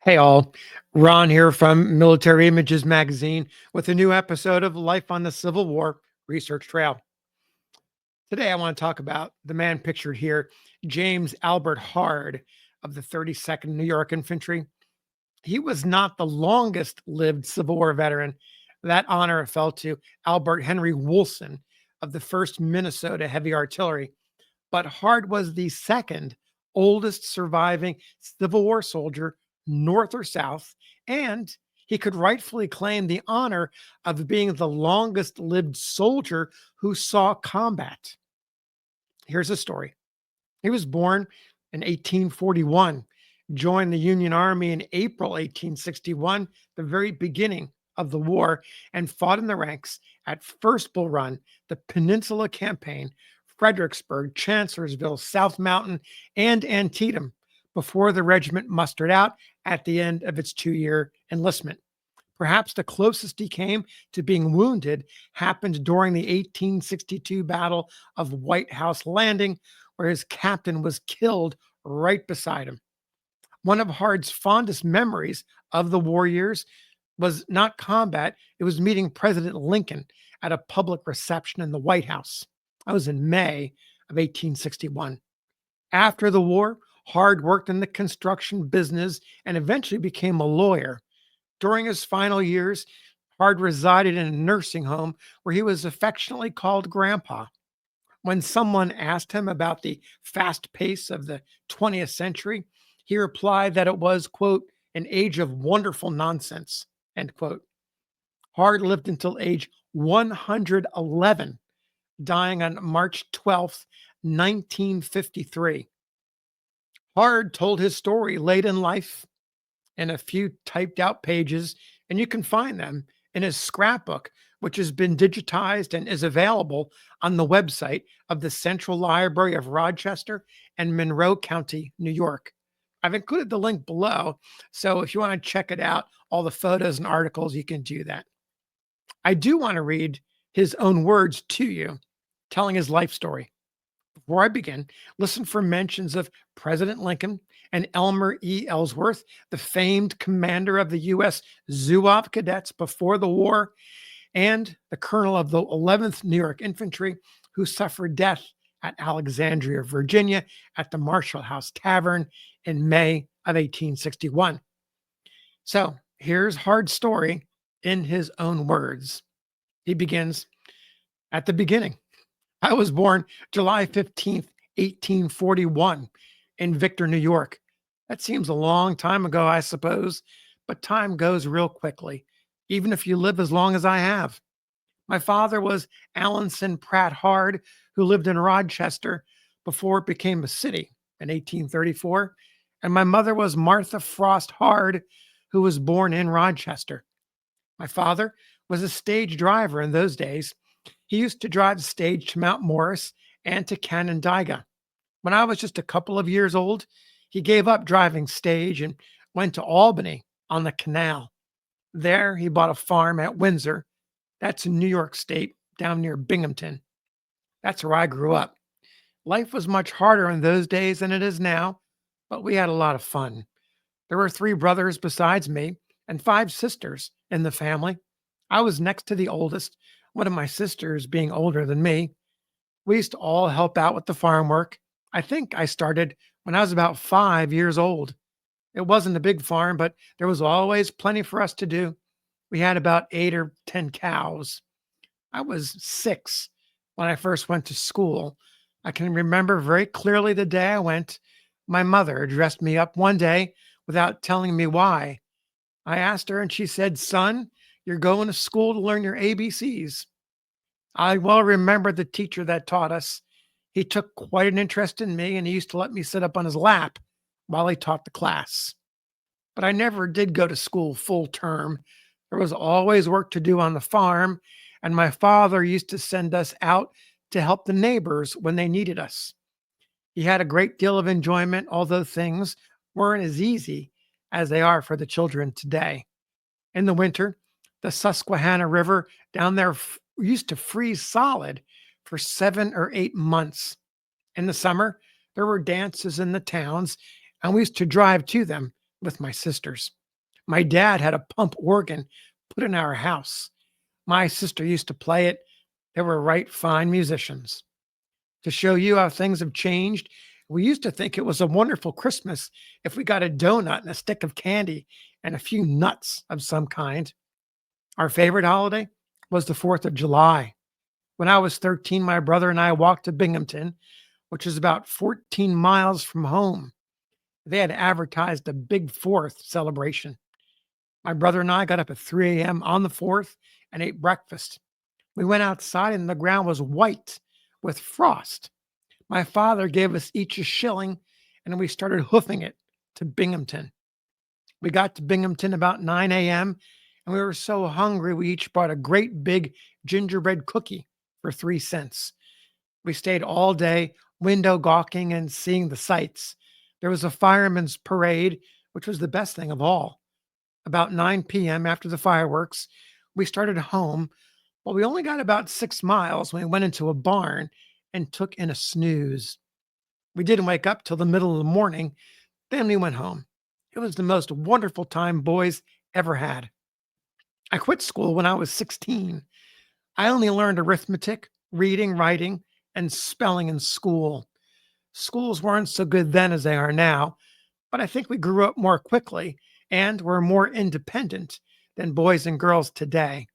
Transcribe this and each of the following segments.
Hey all, Ron here from Military Images Magazine with a new episode of Life on the Civil War Research Trail. Today I want to talk about the man pictured here, James Albert Hard of the 32nd New York Infantry. He was not the longest lived Civil War veteran. That honor fell to Albert Henry Woolson of the 1st Minnesota Heavy Artillery, but Hard was the second oldest surviving Civil War soldier, North or South, and he could rightfully claim the honor of being the longest lived soldier who saw combat. Here's a story. He was born in 1841, joined the Union Army in April 1861, the very beginning of the war, and fought in the ranks at First Bull Run, the Peninsula Campaign, Fredericksburg, Chancellorsville, South Mountain, and Antietam before the regiment mustered out at the end of its 2-year enlistment. Perhaps the closest he came to being wounded happened during the 1862 Battle of White House Landing, where his captain was killed right beside him. One of Hard's fondest memories of the war years was not combat, it was meeting President Lincoln at a public reception in the White House. That was in May of 1861. After the war, Hard worked in the construction business and eventually became a lawyer. During his final years, Hard resided in a nursing home where he was affectionately called Grandpa. When someone asked him about the fast pace of the 20th century, he replied that it was, quote, an age of wonderful nonsense, end quote. Hard lived until age 111, dying on March 12th, 1953. Hard told his story late in life in a few typed out pages, and you can find them in his scrapbook, which has been digitized and is available on the website of the Central Library of Rochester and Monroe County, New York. I've included the link below, so if you want to check it out, all the photos and articles, you can do that. I do want to read his own words to you, telling his life story. Before I begin, listen for mentions of President Lincoln and Elmer E. Ellsworth, the famed commander of the U.S. Zouave cadets before the war, and the colonel of the 11th New York Infantry, who suffered death at Alexandria, Virginia, at the Marshall House Tavern in May of 1861. So here's Hard's story in his own words. He begins, at the beginning. I was born July 15th, 1841, in Victor, New York. That seems a long time ago, I suppose, but time goes real quickly, even if you live as long as I have. My father was Alanson Pratt Hard, who lived in Rochester before it became a city in 1834, and my mother was Martha Frost Hard, who was born in Rochester. My father was a stage driver in those days. He used to drive the stage to Mount Morris and to Canandaigua. When I was just a couple of years old, he gave up driving stage and went to Albany on the canal. There, he bought a farm at Windsor. That's in New York State, down near Binghamton. That's where I grew up. Life was much harder in those days than it is now, but we had a lot of fun. There were 3 brothers besides me and 5 sisters in the family. I was next to the oldest, one of my sisters being older than me. We used to all help out with the farm work. I think I started when I was about 5 years old. It wasn't a big farm, but there was always plenty for us to do. We had about 8 or 10 cows. I was 6 when I first went to school. I can remember very clearly the day I went. My mother dressed me up one day without telling me why. I asked her and she said, "Son, you're going to school to learn your ABCs." I well remember the teacher that taught us. He took quite an interest in me and he used to let me sit up on his lap while he taught the class. But I never did go to school full term. There was always work to do on the farm, and my father used to send us out to help the neighbors when they needed us. He had a great deal of enjoyment, although things weren't as easy as they are for the children today. In the winter, the Susquehanna River down there used to freeze solid for 7 or 8 months. In the summer, there were dances in the towns, and we used to drive to them with my sisters. My dad had a pump organ put in our house. My sister used to play it. They were right fine musicians. To show you how things have changed, we used to think it was a wonderful Christmas if we got a donut and a stick of candy and a few nuts of some kind. Our favorite holiday was the 4th of July. When I was 13, my brother and I walked to Binghamton, which is about 14 miles from home. They had advertised a big 4th celebration. My brother and I got up at 3 a.m. on the 4th and ate breakfast. We went outside and the ground was white with frost. My father gave us each a shilling and we started hoofing it to Binghamton. We got to Binghamton about 9 a.m. and we were so hungry we each bought a great big gingerbread cookie for 3 cents. We stayed all day window gawking and seeing the sights. There was a fireman's parade, which was the best thing of all. About 9 p.m. after the fireworks, we started home, but we only got about 6 miles when we went into a barn and took in a snooze. We didn't wake up till the middle of the morning. Then we went home. It was the most wonderful time boys ever had. I quit school when I was 16. I only learned arithmetic, reading, writing, and spelling in school. Schools weren't so good then as they are now, but I think we grew up more quickly and were more independent than boys and girls today.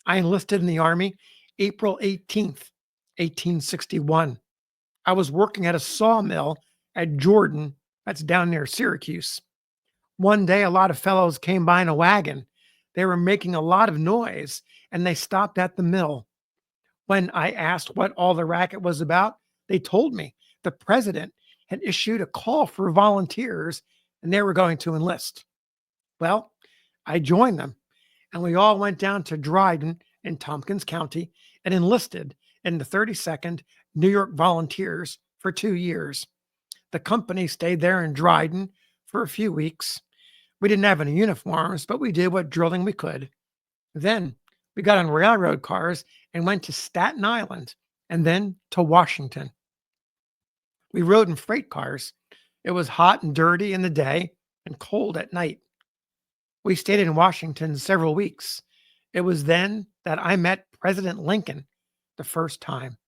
I enlisted in the Army April 18th, 1861. I was working at a sawmill at Jordan, that's down near Syracuse. One day, a lot of fellows came by in a wagon. They were making a lot of noise and they stopped at the mill. When I asked what all the racket was about, they told me the president had issued a call for volunteers and they were going to enlist. Well, I joined them and we all went down to Dryden in Tompkins County and enlisted in the 32nd New York Volunteers for 2 years. The company stayed there in Dryden for a few weeks. We didn't have any uniforms, but we did what drilling we could. Then we got on railroad cars and went to Staten Island and then to Washington. We rode in freight cars. It was hot and dirty in the day and cold at night. We stayed in Washington several weeks. It was then that I met President Lincoln the first time.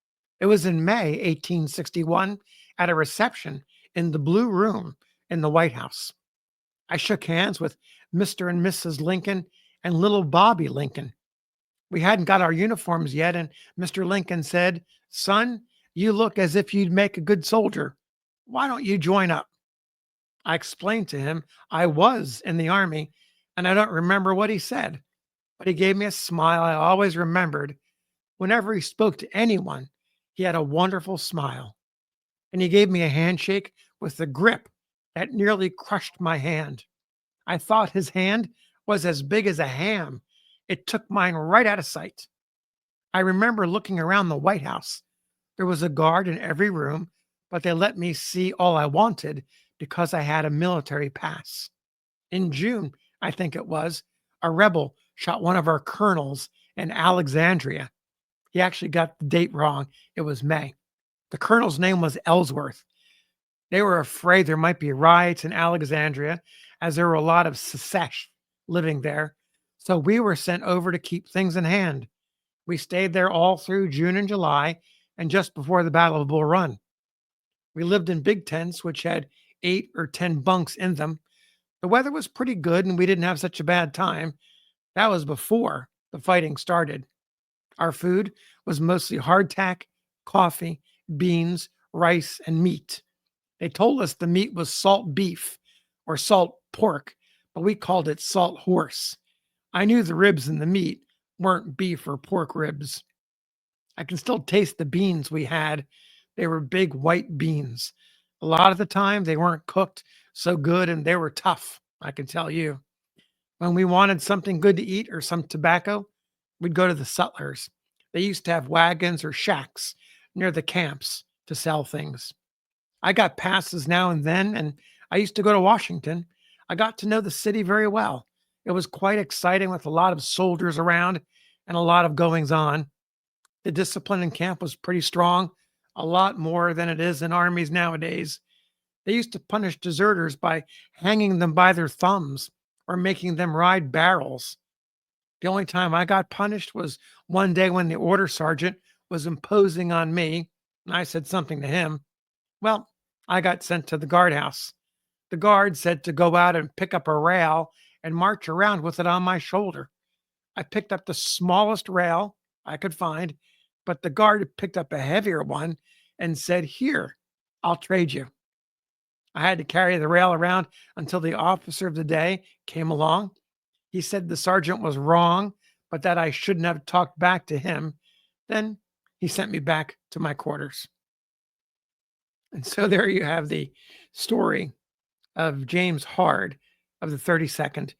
It was in May 1861 at a reception in the Blue Room in the White House. I shook hands with Mr. and Mrs. Lincoln and little Bobby Lincoln. We hadn't got our uniforms yet, and Mr. Lincoln said, "Son, you look as if you'd make a good soldier. Why don't you join up?" I explained to him I was in the Army, and I don't remember what he said, but he gave me a smile I always remembered. Whenever he spoke to anyone, he had a wonderful smile. And he gave me a handshake with a grip that nearly crushed my hand. I thought his hand was as big as a ham. It took mine right out of sight. I remember looking around the White House. There was a guard in every room, but they let me see all I wanted because I had a military pass. In June, I think it was, a rebel shot one of our colonels in Alexandria. He actually got the date wrong. It was May. The colonel's name was Ellsworth. They were afraid there might be riots in Alexandria, as there were a lot of secesh living there. So we were sent over to keep things in hand. We stayed there all through June and July and just before the Battle of Bull Run. We lived in big tents, which had 8 or 10 bunks in them. The weather was pretty good and we didn't have such a bad time. That was before the fighting started. Our food was mostly hardtack, coffee, beans, rice, and meat. They told us the meat was salt beef or salt pork, but we called it salt horse. I knew the ribs in the meat weren't beef or pork ribs. I can still taste the beans we had. They were big white beans. A lot of the time, they weren't cooked so good and they were tough, I can tell you. When we wanted something good to eat or some tobacco, we'd go to the sutlers. They used to have wagons or shacks near the camps to sell things. I got passes now and then, and I used to go to Washington. I got to know the city very well. It was quite exciting with a lot of soldiers around and a lot of goings on. The discipline in camp was pretty strong, a lot more than it is in armies nowadays. They used to punish deserters by hanging them by their thumbs or making them ride barrels. The only time I got punished was one day when the order sergeant was imposing on me, and I said something to him. Well, I got sent to the guardhouse. The guard said to go out and pick up a rail and march around with it on my shoulder. I picked up the smallest rail I could find, but the guard picked up a heavier one and said, "Here, I'll trade you." I had to carry the rail around until the officer of the day came along. He said the sergeant was wrong, but that I shouldn't have talked back to him. Then he sent me back to my quarters. And so there you have the story of James Hard of the 32nd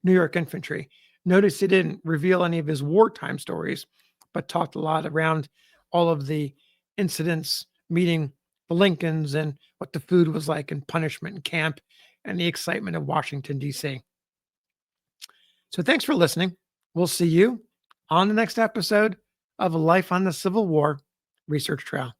New York Infantry. Notice he didn't reveal any of his wartime stories, but talked a lot around all of the incidents, meeting the Lincolns and what the food was like in punishment in camp and the excitement of Washington, D.C. So thanks for listening. We'll see you on the next episode of Life on the Civil War Research Trail.